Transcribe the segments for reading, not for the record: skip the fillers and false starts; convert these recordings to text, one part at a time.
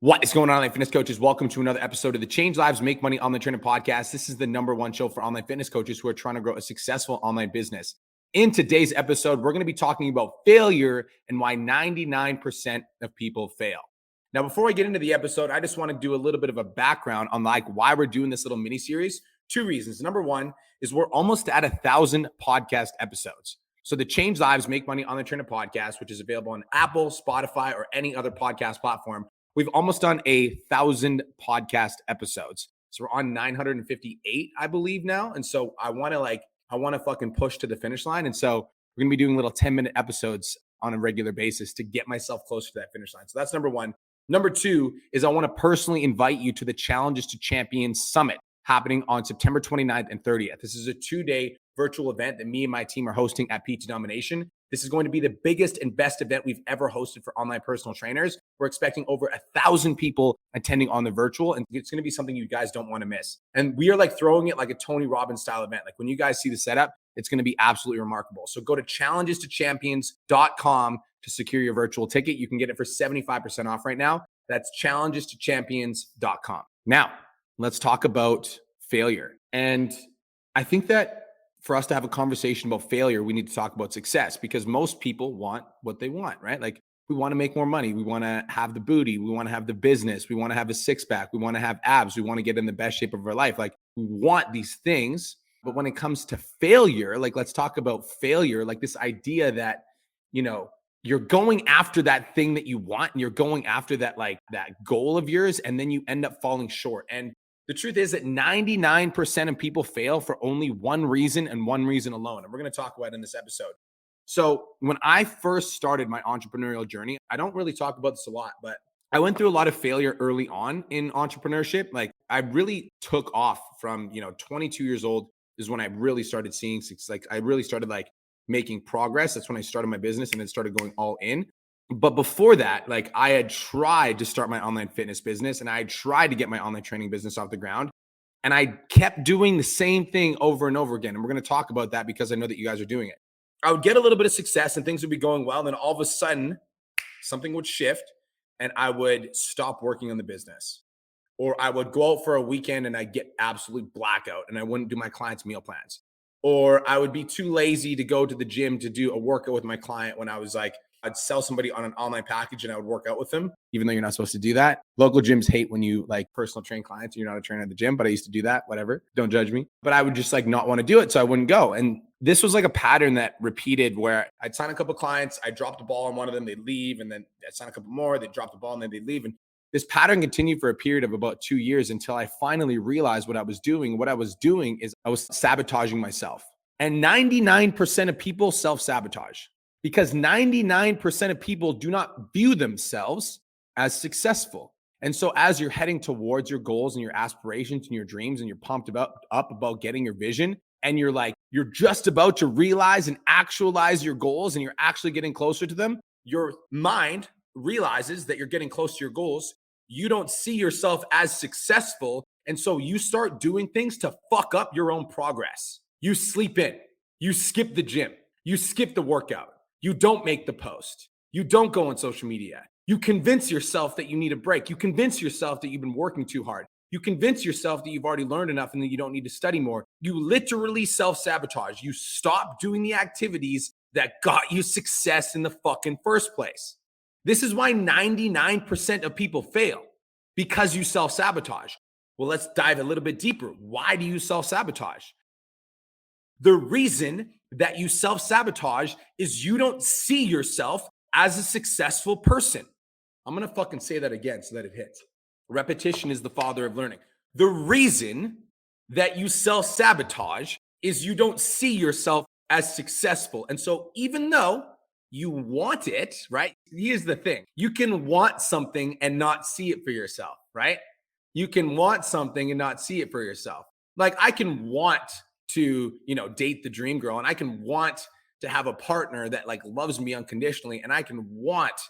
What is going on, online fitness coaches? Welcome to another episode of the Change Lives, Make Money Online Training Podcast. This is the #1 show for online fitness coaches who are trying to grow a successful online business. In today's episode, we're going to be talking about failure and why 99% of people fail. Now, before I get into the episode, I just want to do a little bit of a background on why we're doing this little mini series. Two reasons. Number one is we're almost at 1,000 podcast episodes. So the Change Lives, Make Money Online Training Podcast, which is available on Apple, Spotify, or any other podcast platform, we've almost done 1,000 podcast episodes. So we're on 958, I believe now. And so I want to fucking push to the finish line. And so we're going to be doing little 10-minute episodes on a regular basis to get myself closer to that finish line. So that's number one. Number two is I want to personally invite you to the Challenges to Champions Summit happening on September 29th and 30th. This is a 2-day virtual event that me and my team are hosting at PT Domination. This is going to be the biggest and best event we've ever hosted for online personal trainers. We're expecting over 1,000 people attending on the virtual, and it's going to be something you guys don't want to miss. And we are throwing it like a Tony Robbins style event. When you guys see the setup, it's going to be absolutely remarkable. So go to challenges2champions.com to secure your virtual ticket. You can get it for 75% off right now. That's challenges2champions.com. Now, let's talk about failure. And I think that for us to have a conversation about failure, we need to talk about success, because most people want what they want, right? We want to make more money. We want to have the booty. We want to have the business. We want to have a six pack. We want to have abs. We want to get in the best shape of our life. We want these things. But when it comes to failure, let's talk about failure, this idea that, you're going after that thing that you want and you're going after that, that goal of yours, and then you end up falling short. And the truth is that 99% of people fail for only one reason and one reason alone. And we're going to talk about it in this episode. So when I first started my entrepreneurial journey, I don't really talk about this a lot, but I went through a lot of failure early on in entrepreneurship. I really took off from, 22 years old is when I really started seeing, I really started making progress. That's when I started my business and then started going all in. But before that, I had tried to start my online fitness business and I had tried to get my online training business off the ground. And I kept doing the same thing over and over again. And we're going to talk about that because I know that you guys are doing it. I would get a little bit of success and things would be going well. And then all of a sudden, something would shift and I would stop working on the business. Or I would go out for a weekend and I'd get absolute blackout and I wouldn't do my clients' meal plans. Or I would be too lazy to go to the gym to do a workout with my client when I was I'd sell somebody on an online package and I would work out with them, even though you're not supposed to do that. Local gyms hate when you personal train clients and you're not a trainer at the gym, but I used to do that, whatever. Don't judge me. But I would just not want to do it. So I wouldn't go. And this was a pattern that repeated where I'd sign a couple of clients, I dropped the ball on one of them, they'd leave. And then I'd sign a couple more, they'd drop the ball and then they'd leave. And this pattern continued for a period of about 2 years until I finally realized what I was doing. What I was doing is I was sabotaging myself. And 99% of people self-sabotage. Because 99% of people do not view themselves as successful. And so as you're heading towards your goals and your aspirations and your dreams and you're pumped up about getting your vision and you're just about to realize and actualize your goals and you're actually getting closer to them, your mind realizes that you're getting close to your goals. You don't see yourself as successful. And so you start doing things to fuck up your own progress. You sleep in, you skip the gym, you skip the workout. You don't make the post. You don't go on social media. You convince yourself that you need a break. You convince yourself that you've been working too hard. You convince yourself that you've already learned enough and that you don't need to study more. You literally self-sabotage. You stop doing the activities that got you success in the fucking first place. This is why 99% of people fail, because you self-sabotage. Well, let's dive a little bit deeper. Why do you self-sabotage? The reason that you self-sabotage is you don't see yourself as a successful person. I'm going to fucking say that again so that it hits. Repetition is the father of learning. The reason that you self-sabotage is you don't see yourself as successful. And so even though you want it, right? Here's the thing. You can want something and not see it for yourself, right? You can want something and not see it for yourself. I can want to, date the dream girl, and I can want to have a partner that loves me unconditionally, and I can want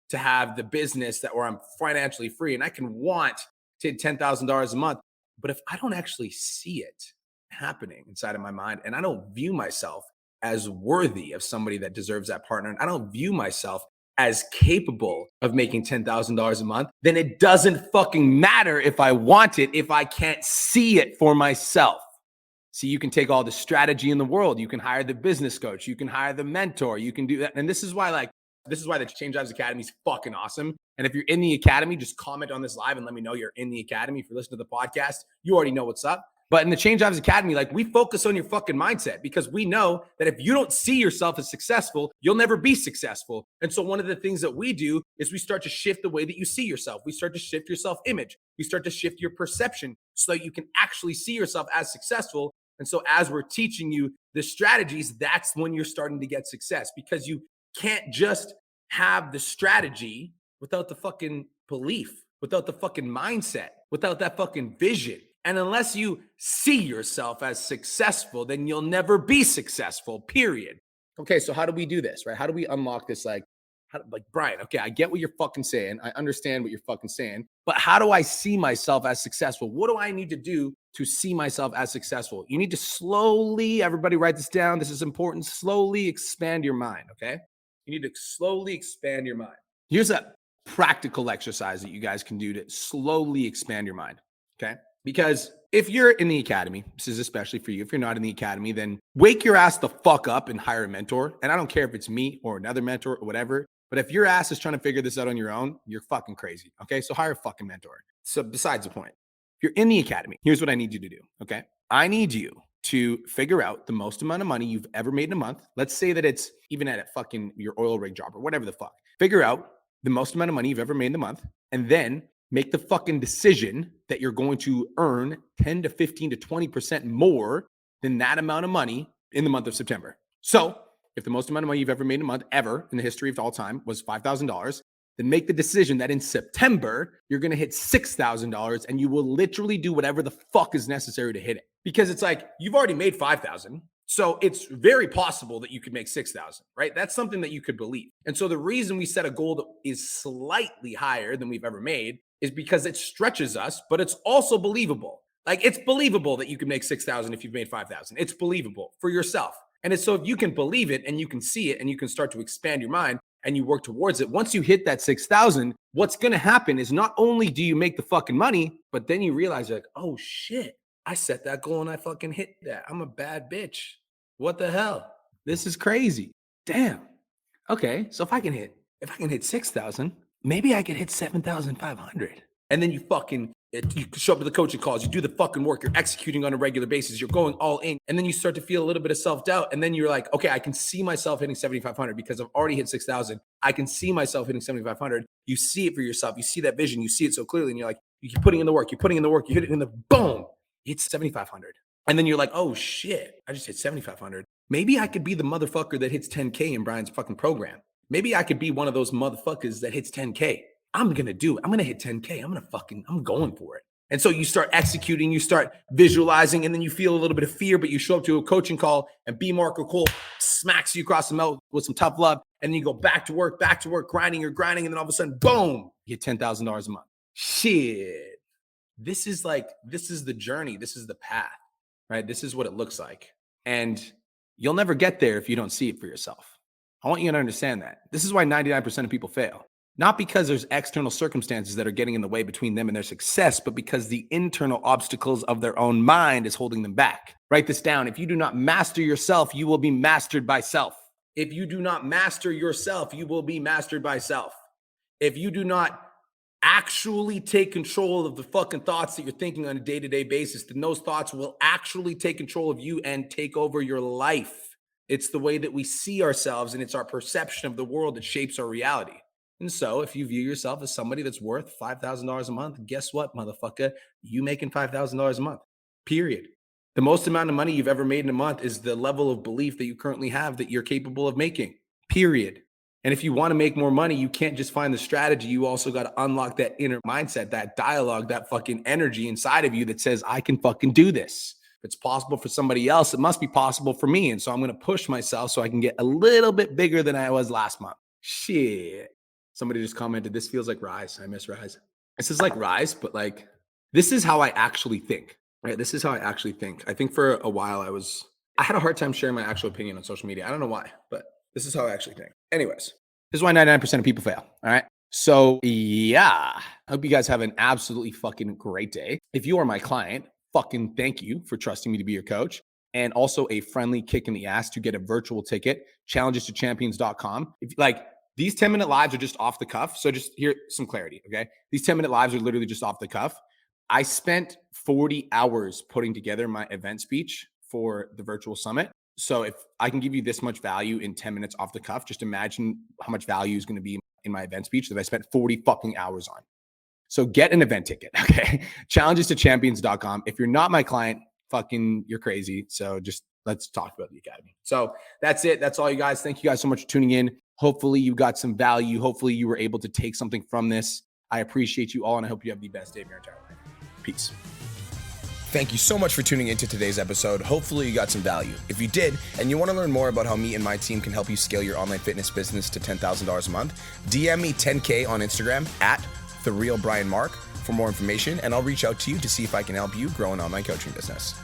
to have the business where I'm financially free, and I can want to hit $10,000 a month. But if I don't actually see it happening inside of my mind, and I don't view myself as worthy of somebody that deserves that partner, and I don't view myself as capable of making $10,000 a month, then it doesn't fucking matter if I want it if I can't see it for myself. See, you can take all the strategy in the world. You can hire the business coach. You can hire the mentor. You can do that. And this is why the Change Lives Academy is fucking awesome. And if you're in the academy, just comment on this live and let me know you're in the academy. If you're listening to the podcast, you already know what's up. But in the Change Lives Academy, like, we focus on your fucking mindset, because we know that if you don't see yourself as successful, you'll never be successful. And so one of the things that we do is we start to shift the way that you see yourself. We start to shift your self-image. We start to shift your perception so that you can actually see yourself as successful. And so as we're teaching you the strategies, that's when you're starting to get success, because you can't just have the strategy without the fucking belief, without the fucking mindset, without that fucking vision. And unless you see yourself as successful, then you'll never be successful, period. Okay, so how do we do this, right? How do we unlock this? Like Brian, okay, I get what you're fucking saying. I understand what you're fucking saying. But how do I see myself as successful? What do I need to do to see myself as successful? You need to slowly, everybody write this down. This is important. Slowly expand your mind, okay? You need to slowly expand your mind. Here's a practical exercise that you guys can do to slowly expand your mind, okay? Because if you're in the academy, this is especially for you. If you're not in the academy, then wake your ass the fuck up and hire a mentor. And I don't care if it's me or another mentor or whatever. But if your ass is trying to figure this out on your own, you're fucking crazy. Okay. So hire a fucking mentor. So besides the point, if you're in the academy, here's what I need you to do. Okay. I need you to figure out the most amount of money you've ever made in a month. Let's say that it's even at a fucking your oil rig job or whatever the fuck. Figure out the most amount of money you've ever made in a month, and then make the fucking decision that you're going to earn 10 to 15 to 20% more than that amount of money in the month of September. So if the most amount of money you've ever made in a month ever in the history of all time was $5,000, then make the decision that in September, you're going to hit $6,000, and you will literally do whatever the fuck is necessary to hit it. Because it's like, you've already made 5,000. So it's very possible that you could make 6,000, right? That's something that you could believe. And so the reason we set a goal that is slightly higher than we've ever made is because it stretches us, but it's also believable. Like, it's believable that you can make 6,000 if you've made 5,000. It's believable for yourself. And it's so if you can believe it and you can see it and you can start to expand your mind and you work towards it, once you hit that 6,000, what's going to happen is not only do you make the fucking money, but then you realize you're like, oh shit, I set that goal and I fucking hit that. I'm a bad bitch. What the hell? This is crazy. Damn. Okay. So if I can hit 6,000, maybe I can hit 7,500. And then you show up to the coaching calls, you do the fucking work, you're executing on a regular basis, you're going all in. And then you start to feel a little bit of self-doubt. And then you're like, okay, I can see myself hitting 7,500 because I've already hit 6,000. I can see myself hitting 7,500. You see it for yourself. You see that vision. You see it so clearly. And you're like, you keep putting in the work, you hit it in the boom, it's 7,500. And then you're like, oh shit, I just hit 7,500. Maybe I could be the motherfucker that hits 10K in Brian's fucking program. Maybe I could be one of those motherfuckers that hits 10K. I'm going to do it. I'm going to hit 10K. I'm going for it. And so you start executing, you start visualizing, and then you feel a little bit of fear, but you show up to a coaching call and B. Marco Cole smacks you across the mouth with some tough love. And then you go back to work, grinding. And then all of a sudden, boom, you get $10,000 a month. Shit. This is the journey. This is the path, right? This is what it looks like. And you'll never get there if you don't see it for yourself. I want you to understand that. This is why 99% of people fail. Not because there's external circumstances that are getting in the way between them and their success, but because the internal obstacles of their own mind is holding them back. Write this down. If you do not master yourself, you will be mastered by self. If you do not master yourself, you will be mastered by self. If you do not actually take control of the fucking thoughts that you're thinking on a day-to-day basis, then those thoughts will actually take control of you and take over your life. It's the way that we see ourselves, and it's our perception of the world that shapes our reality. And so if you view yourself as somebody that's worth $5,000 a month, guess what, motherfucker? You making $5,000 a month, period. The most amount of money you've ever made in a month is the level of belief that you currently have that you're capable of making, period. And if you want to make more money, you can't just find the strategy. You also got to unlock that inner mindset, that dialogue, that fucking energy inside of you that says, I can fucking do this. If it's possible for somebody else, it must be possible for me. And so I'm going to push myself so I can get a little bit bigger than I was last month. Shit. Somebody just commented, this feels like Rise. I miss Rise. This is like Rise, but like, this is how I actually think, right? This is how I actually think. I think for a while I had a hard time sharing my actual opinion on social media. I don't know why, but this is how I actually think. Anyways, This is why 99% of people fail. All right. So yeah, I hope you guys have an absolutely fucking great day. If you are my client, fucking thank you for trusting me to be your coach. And also a friendly kick in the ass to get a virtual ticket, challenges2champions.com. If like these 10-minute lives are just off the cuff. So just hear some clarity. Okay. These 10-minute lives are literally just off the cuff. I spent 40 hours putting together my event speech for the virtual summit. So if I can give you this much value in 10 minutes off the cuff, just imagine how much value is going to be in my event speech that I spent 40 fucking hours on. So get an event ticket. Okay. Challenges2champions.com. If you're not my client, fucking you're crazy. So just let's talk about the academy. So that's it. That's all, you guys. Thank you guys so much for tuning in. Hopefully you got some value. Hopefully you were able to take something from this. I appreciate you all, and I hope you have the best day of your entire life. Peace. Thank you so much for tuning into today's episode. Hopefully you got some value. If you did, and you want to learn more about how me and my team can help you scale your online fitness business to $10,000 a month, DM me 10K on Instagram at @TheRealBrianMark for more information, and I'll reach out to you to see if I can help you grow an online coaching business.